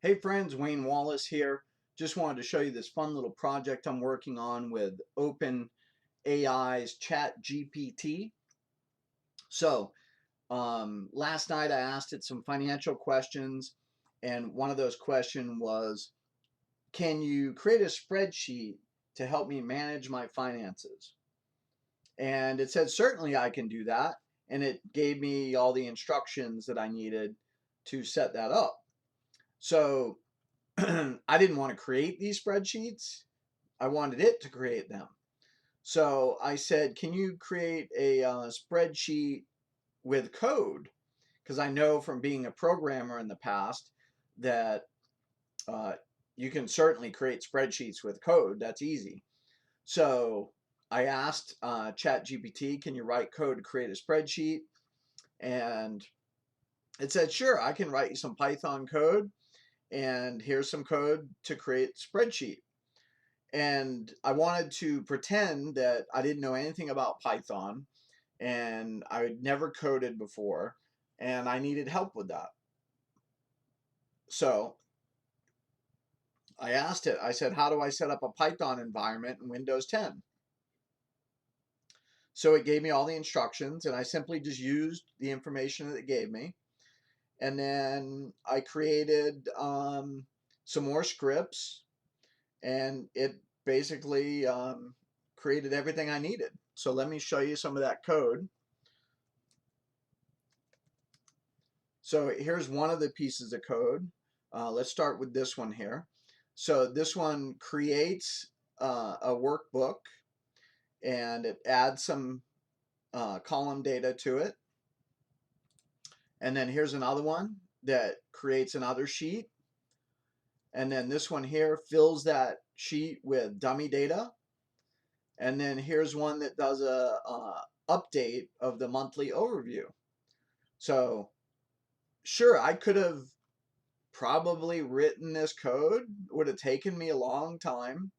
Hey friends, Wayne Wallace here. Just wanted to show you this fun little project I'm working on with Open AI's ChatGPT. So, last night I asked it some financial questions, and one of those questions was, can you create a spreadsheet to help me manage my finances? And it said, certainly I can do that. And it gave me all the instructions that I needed to set that up. So I didn't want to create these spreadsheets. I wanted it to create them. So I said, can you create a spreadsheet with code? Because I know from being a programmer in the past that uh, you can certainly create spreadsheets with code. That's easy. So I asked ChatGPT, can you write code to create a spreadsheet? And it said, sure, I can write you some Python code. And here's some code to create a spreadsheet. And I wanted to pretend that I didn't know anything about Python and I had never coded before and I needed help with that. So I asked it, I said, how do I set up a Python environment in Windows 10? So it gave me all the instructions and I simply just used the information that it gave me. And then I created some more scripts and it basically created everything I needed. So let me show you some of that code. So here's one of the pieces of code. Let's start with this one here. So this one creates a workbook and it adds some column data to it. And then here's another one that creates another sheet. And then this one here fills that sheet with dummy data. And then here's one that does a update of the monthly overview. So sure, I could have probably written this code. It would have taken me a long time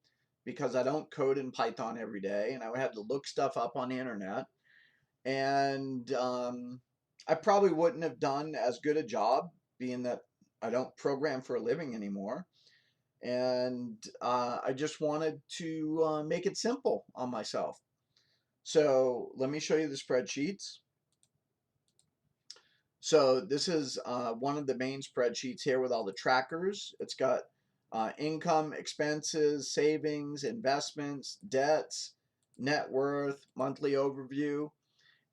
because I don't code in Python every day and I would have to look stuff up on the internet. And I probably wouldn't have done as good a job being that I don't program for a living anymore. And I just wanted to make it simple on myself. So let me show you the spreadsheets. So this is one of the main spreadsheets here with all the trackers. It's got income, expenses, savings, investments, debts, net worth, monthly overview.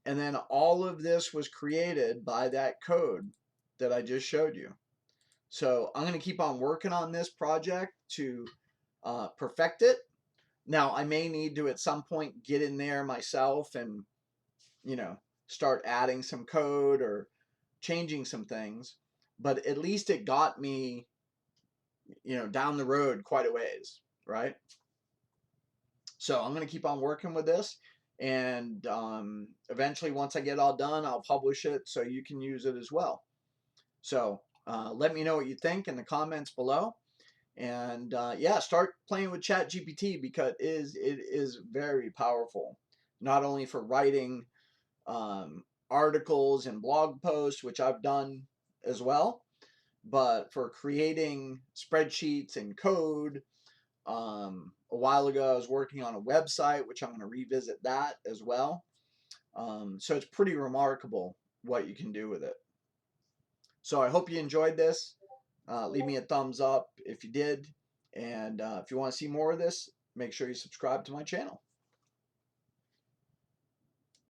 And then all of this was created by that code that I just showed you. So I'm going to keep on working on this project to perfect it. Now, I may need to at some point get in there myself and, you know, start adding some code or changing some things, but at least it got me, down the road quite a ways, right? So I'm going to keep on working with this, and eventually, once I get all done, I'll publish it so you can use it as well. So let me know what you think in the comments below, and yeah, start playing with ChatGPT because it is very powerful, not only for writing articles and blog posts, which I've done as well, but for creating spreadsheets and code. A while ago, I was working on a website, which I'm going to revisit that as well. So it's pretty remarkable what you can do with it. So I hope you enjoyed this. Leave me a thumbs up if you did. And if you want to see more of this, make sure you subscribe to my channel.